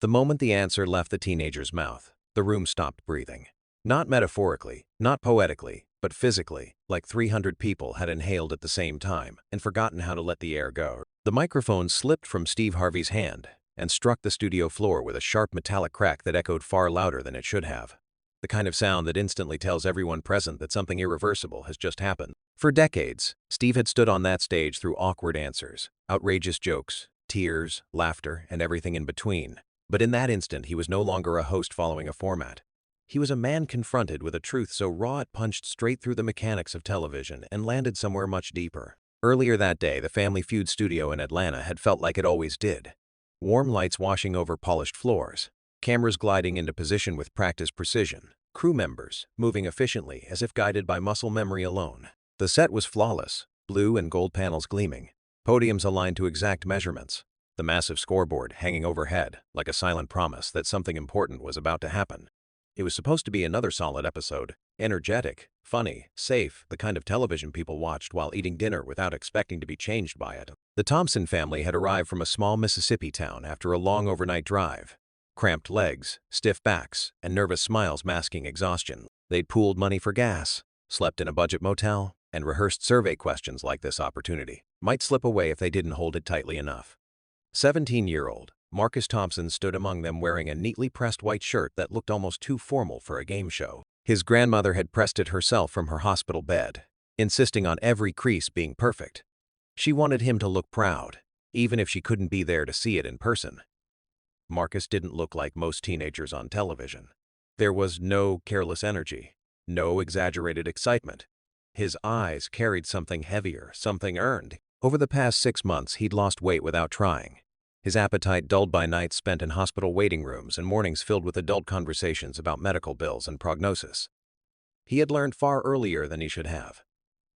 The moment the answer left the teenager's mouth, the room stopped breathing. Not metaphorically, not poetically, but physically, like 300 people had inhaled at the same time and forgotten how to let the air go. The microphone slipped from Steve Harvey's hand and struck the studio floor with a sharp metallic crack that echoed far louder than it should have. The kind of sound that instantly tells everyone present that something irreversible has just happened. For decades, Steve had stood on that stage through awkward answers, outrageous jokes, tears, laughter, and everything in between. But in that instant, he was no longer a host following a format. He was a man confronted with a truth so raw it punched straight through the mechanics of television and landed somewhere much deeper. Earlier that day, the family Feud studio in Atlanta had felt like it always did. Warm lights washing over polished floors, cameras gliding into position with practiced precision, crew members moving efficiently as if guided by muscle memory alone. The set was flawless, blue and gold panels gleaming, podiums aligned to exact measurements, the massive scoreboard hanging overhead like a silent promise that something important was about to happen. It was supposed to be another solid episode, energetic, funny, safe, the kind of television people watched while eating dinner without expecting to be changed by it. The Thompson family had arrived from a small Mississippi town after a long overnight drive. Cramped legs, stiff backs, and nervous smiles masking exhaustion. They'd pooled money for gas, slept in a budget motel, and rehearsed survey questions like this opportunity might slip away if they didn't hold it tightly enough. 17-year-old Marcus Thompson stood among them wearing a neatly pressed white shirt that looked almost too formal for a game show. His grandmother had pressed it herself from her hospital bed, insisting on every crease being perfect. She wanted him to look proud, even if she couldn't be there to see it in person. Marcus didn't look like most teenagers on television. There was no careless energy, no exaggerated excitement. His eyes carried something heavier, something earned. Over the past 6 months, he'd lost weight without trying. His appetite dulled by nights spent in hospital waiting rooms and mornings filled with adult conversations about medical bills and prognosis. He had learned far earlier than he should have.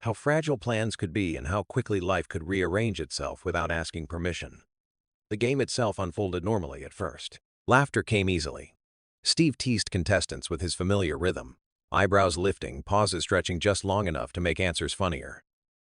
How fragile plans could be and how quickly life could rearrange itself without asking permission. The game itself unfolded normally at first. Laughter came easily. Steve teased contestants with his familiar rhythm, eyebrows lifting, pauses stretching just long enough to make answers funnier.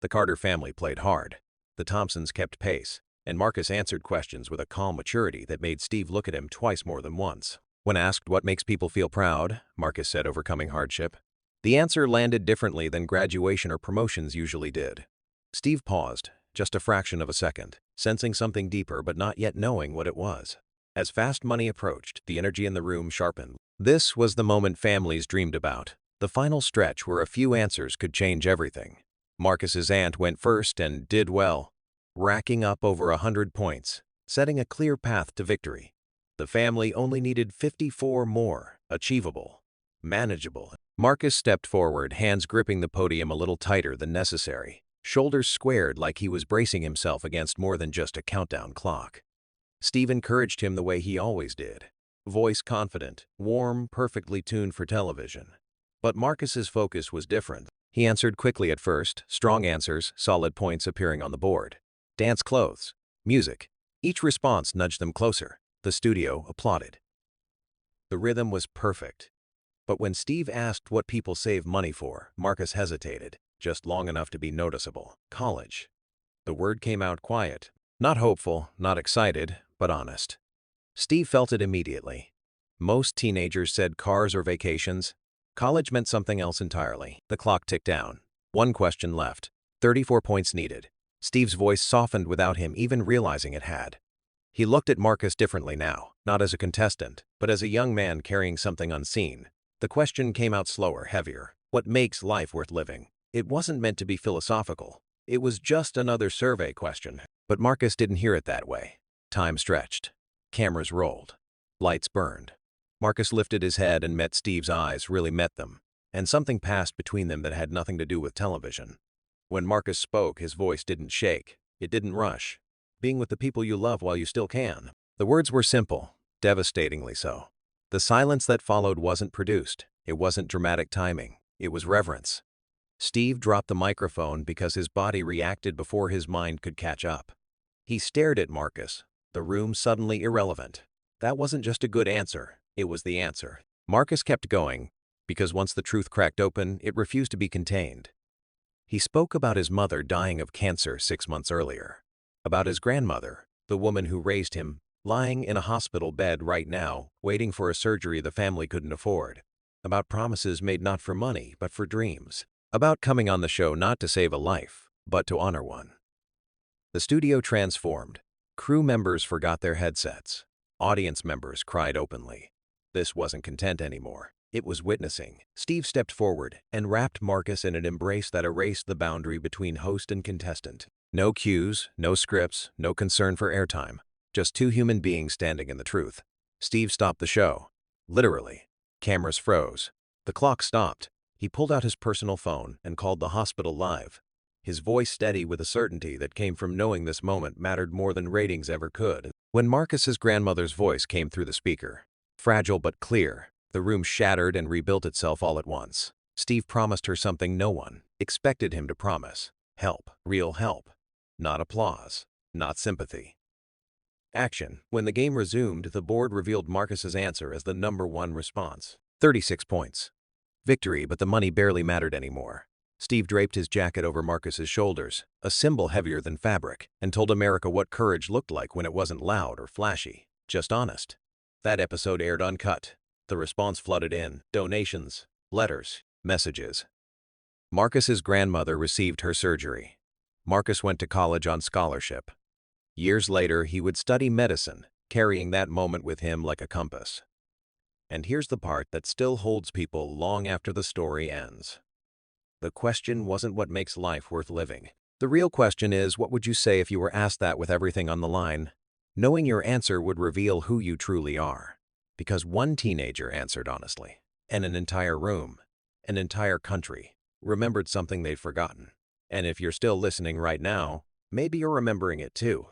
The Carter family played hard. The Thompsons kept pace, and Marcus answered questions with a calm maturity that made Steve look at him twice more than once. When asked what makes people feel proud, Marcus said overcoming hardship. The answer landed differently than graduation or promotions usually did. Steve paused, just a fraction of a second, sensing something deeper but not yet knowing what it was. As fast money approached, the energy in the room sharpened. This was the moment families dreamed about, the final stretch where a few answers could change everything. Marcus's aunt went first and did well, racking up over 100 points, setting a clear path to victory. The family only needed 54 more, achievable, manageable. Marcus stepped forward, hands gripping the podium a little tighter than necessary, shoulders squared like he was bracing himself against more than just a countdown clock. Steve encouraged him the way he always did, voice confident, warm, perfectly tuned for television. But Marcus's focus was different. He answered quickly at first, strong answers, solid points appearing on the board. Dance clothes, music. Each response nudged them closer. The studio applauded. The rhythm was perfect. But when Steve asked what people save money for, Marcus hesitated, just long enough to be noticeable. College. The word came out quiet. Not hopeful, not excited, but honest. Steve felt it immediately. Most teenagers said cars or vacations. College meant something else entirely. The clock ticked down. One question left. 34 points needed. Steve's voice softened without him even realizing it had. He looked at Marcus differently now, not as a contestant, but as a young man carrying something unseen. The question came out slower, heavier. What makes life worth living? It wasn't meant to be philosophical. It was just another survey question. But Marcus didn't hear it that way. Time stretched. Cameras rolled. Lights burned. Marcus lifted his head and met Steve's eyes, really met them. And something passed between them that had nothing to do with television. When Marcus spoke, his voice didn't shake. It didn't rush. Being with the people you love while you still can. The words were simple, devastatingly so. The silence that followed wasn't produced. It wasn't dramatic timing. It was reverence. Steve dropped the microphone because his body reacted before his mind could catch up. He stared at Marcus, the room suddenly irrelevant. That wasn't just a good answer. It was the answer. Marcus kept going, because once the truth cracked open, it refused to be contained. He spoke about his mother dying of cancer 6 months earlier, about his grandmother, the woman who raised him, lying in a hospital bed right now, waiting for a surgery the family couldn't afford. About promises made not for money, but for dreams. About coming on the show not to save a life, but to honor one. The studio transformed. Crew members forgot their headsets. Audience members cried openly. This wasn't content anymore. It was witnessing. Steve stepped forward and wrapped Marcus in an embrace that erased the boundary between host and contestant. No cues, no scripts, no concern for airtime. Just two human beings standing in the truth. Steve stopped the show. Literally. Cameras froze. The clock stopped. He pulled out his personal phone and called the hospital live. His voice steady with a certainty that came from knowing this moment mattered more than ratings ever could. When Marcus's grandmother's voice came through the speaker, fragile but clear, the room shattered and rebuilt itself all at once. Steve promised her something no one expected him to promise. Help. Real help. Not applause. Not sympathy. Action. When the game resumed, the board revealed Marcus's answer as the #1 response. 36 points. Victory, but the money barely mattered anymore. Steve draped his jacket over Marcus's shoulders, a symbol heavier than fabric, and told America what courage looked like when it wasn't loud or flashy, just honest. That episode aired uncut. The response flooded in: donations, letters, messages. Marcus's grandmother received her surgery. Marcus went to college on scholarship. Years later, he would study medicine, carrying that moment with him like a compass. And here's the part that still holds people long after the story ends. The question wasn't what makes life worth living. The real question is, what would you say if you were asked that with everything on the line? Knowing your answer would reveal who you truly are. Because one teenager answered honestly, and an entire room, an entire country, remembered something they'd forgotten. And if you're still listening right now, maybe you're remembering it too.